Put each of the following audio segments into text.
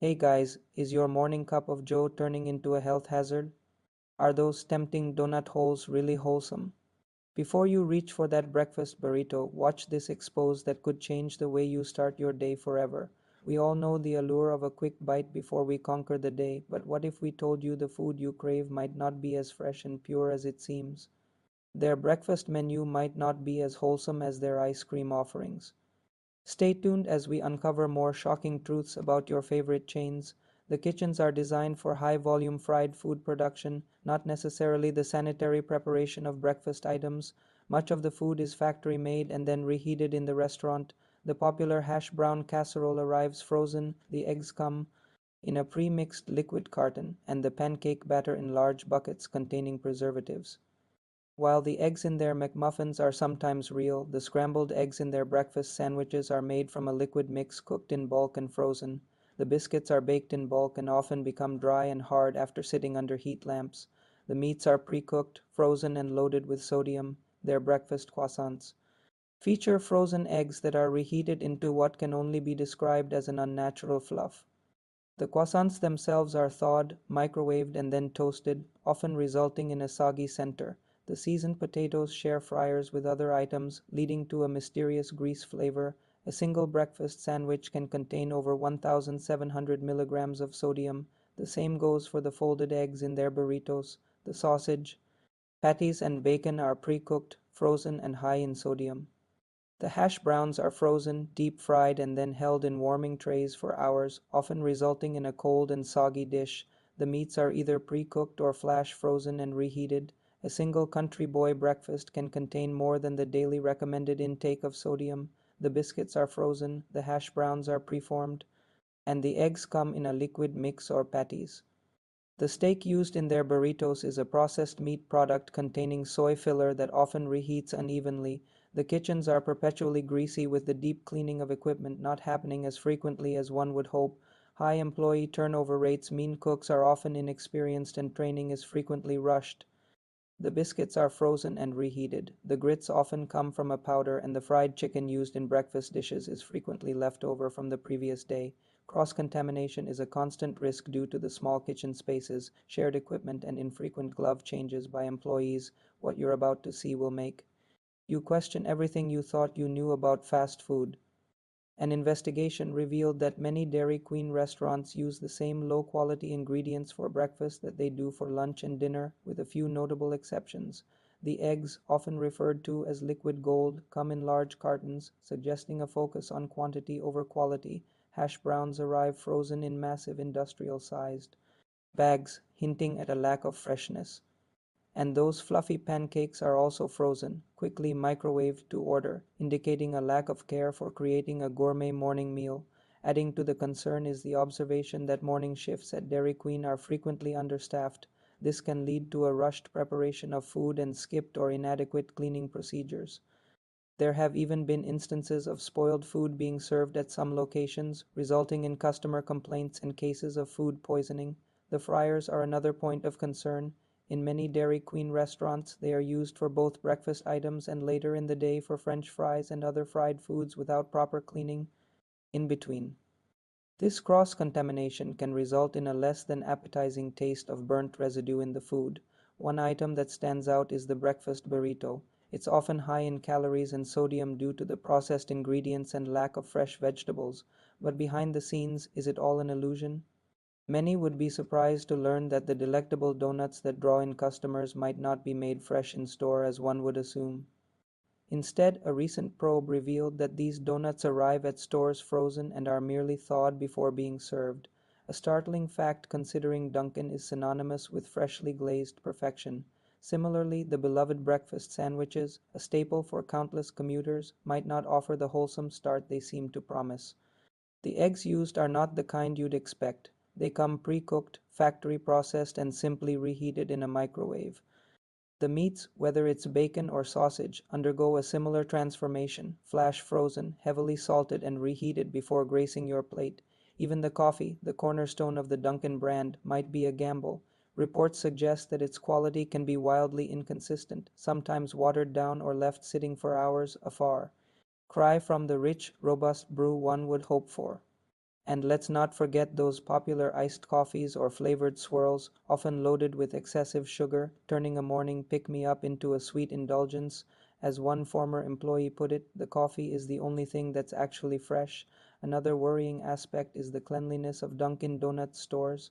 Hey guys, is your morning cup of joe turning into a health hazard? Are those tempting donut holes really wholesome? Before you reach for that breakfast burrito, watch this expose that could change the way you start your day forever. We all know the allure of a quick bite before we conquer the day, but what if we told you the food you crave might not be as fresh and pure as it seems? Their breakfast menu might not be as wholesome as their ice cream offerings. Stay tuned as we uncover more shocking truths about your favorite chains. The kitchens are designed for high volume fried food production, not necessarily the sanitary preparation of breakfast items. Much of the food is factory made and then reheated in the restaurant. The popular hash brown casserole arrives frozen, the eggs come in a pre mixed liquid carton, and the pancake batter in large buckets containing preservatives. While the eggs in their McMuffins are sometimes real, the scrambled eggs in their breakfast sandwiches are made from a liquid mix cooked in bulk and frozen. The biscuits are baked in bulk and often become dry and hard after sitting under heat lamps. The meats are pre-cooked, frozen and loaded with sodium. Their breakfast croissants feature frozen eggs that are reheated into what can only be described as an unnatural fluff. The croissants themselves are thawed, microwaved, and then toasted, often resulting in a soggy center. The seasoned potatoes share fryers with other items, leading to a mysterious grease flavor. A single breakfast sandwich can contain over 1,700 milligrams of sodium. The same goes for the folded eggs in their burritos. The sausage, patties, and bacon are pre-cooked, frozen, and high in sodium. The hash browns are frozen, deep fried, and then held in warming trays for hours, often resulting in a cold and soggy dish. The meats are either pre-cooked or flash frozen and reheated. A single country boy breakfast can contain more than the daily recommended intake of sodium. The biscuits are frozen, the hash browns are preformed, and the eggs come in a liquid mix or patties. The steak used in their burritos is a processed meat product containing soy filler that often reheats unevenly. The kitchens are perpetually greasy with the deep cleaning of equipment not happening as frequently as one would hope. High employee turnover rates mean cooks are often inexperienced and training is frequently rushed. The biscuits are frozen and reheated. The grits often come from a powder, and the fried chicken used in breakfast dishes is frequently left over from the previous day. Cross contamination is a constant risk due to the small kitchen spaces, shared equipment, and infrequent glove changes by employees. What you're about to see will make you question everything you thought you knew about fast food. An investigation revealed that many Dairy Queen restaurants use the same low quality ingredients for breakfast that they do for lunch and dinner, with a few notable exceptions. The eggs, often referred to as liquid gold, come in large cartons, suggesting a focus on quantity over quality. Hash browns arrive frozen in massive industrial sized bags, hinting at a lack of freshness. And those fluffy pancakes are also frozen, quickly microwaved to order, indicating a lack of care for creating a gourmet morning meal. Adding to the concern is the observation that morning shifts at Dairy Queen are frequently understaffed. This can lead to a rushed preparation of food and skipped or inadequate cleaning procedures. There have even been instances of spoiled food being served at some locations, resulting in customer complaints and cases of food poisoning. The fryers are another point of concern. In many Dairy Queen restaurants, they are used for both breakfast items and later in the day for French fries and other fried foods without proper cleaning in between. This cross-contamination can result in a less than appetizing taste of burnt residue in the food. One item that stands out is the breakfast burrito. It's often high in calories and sodium due to the processed ingredients and lack of fresh vegetables. But behind the scenes, is it all an illusion? Many would be surprised to learn that the delectable donuts that draw in customers might not be made fresh in store as one would assume. Instead, a recent probe revealed that these donuts arrive at stores frozen and are merely thawed before being served, a startling fact considering Dunkin' is synonymous with freshly glazed perfection. Similarly, the beloved breakfast sandwiches, a staple for countless commuters, might not offer the wholesome start they seem to promise. The eggs used are not the kind you'd expect. They come pre-cooked, factory processed, and simply reheated in a microwave. The meats, whether it's bacon or sausage, undergo a similar transformation, flash frozen, heavily salted, and reheated before gracing your plate. Even the coffee, the cornerstone of the Dunkin' brand, might be a gamble. Reports suggest that its quality can be wildly inconsistent, sometimes watered down or left sitting for hours afar. Cry from the rich, robust brew one would hope for. And let's not forget those popular iced coffees or flavored swirls, often loaded with excessive sugar, turning a morning pick-me-up into a sweet indulgence. As one former employee put it, the coffee is the only thing that's actually fresh. Another worrying aspect is the cleanliness of Dunkin' Donuts stores.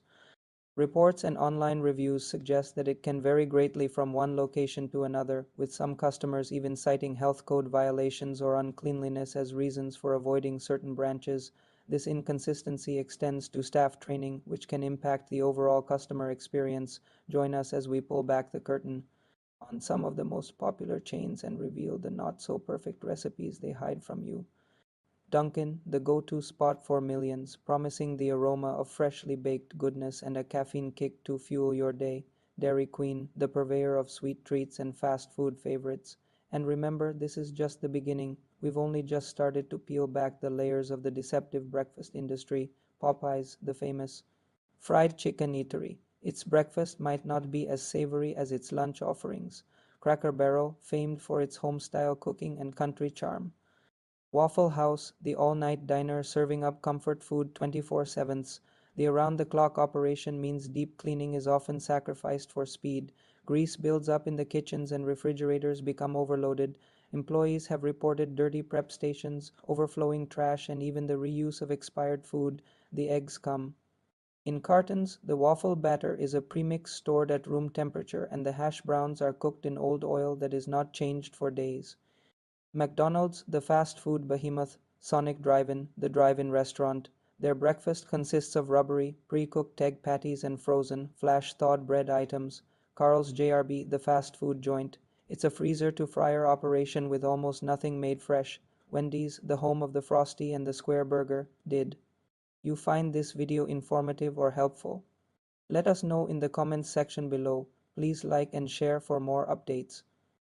Reports and online reviews suggest that it can vary greatly from one location to another, with some customers even citing health code violations or uncleanliness as reasons for avoiding certain branches. This inconsistency extends to staff training, which can impact the overall customer experience. Join us as we pull back the curtain on some of the most popular chains and reveal the not so perfect recipes they hide from you. Dunkin', the go-to spot for millions, promising the aroma of freshly baked goodness and a caffeine kick to fuel your day. Dairy Queen, the purveyor of sweet treats and fast food favorites. And remember, this is just the beginning. We've only just started to peel back the layers of the deceptive breakfast industry. Popeyes, the famous fried chicken eatery. Its breakfast might not be as savory as its lunch offerings. Cracker Barrel, famed for its home-style cooking and country charm. Waffle House, the all-night diner serving up comfort food 24/7. The around-the-clock operation means deep cleaning is often sacrificed for speed. Grease builds up in the kitchens and refrigerators become overloaded. Employees have reported dirty prep stations, overflowing trash, and even the reuse of expired food. The eggs come in cartons. The waffle batter is a premix stored at room temperature, and the hash browns are cooked in old oil that is not changed for days. McDonald's, the fast food behemoth, Sonic Drive-In, the drive-in restaurant. Their breakfast consists of rubbery, pre-cooked egg patties and frozen, flash-thawed bread items. Carl's JRB, the fast food joint. It's a freezer-to-fryer operation with almost nothing made fresh. Wendy's, the home of the Frosty and the Square Burger, did you find this video informative or helpful? Let us know in the comments section below. Please like and share for more updates.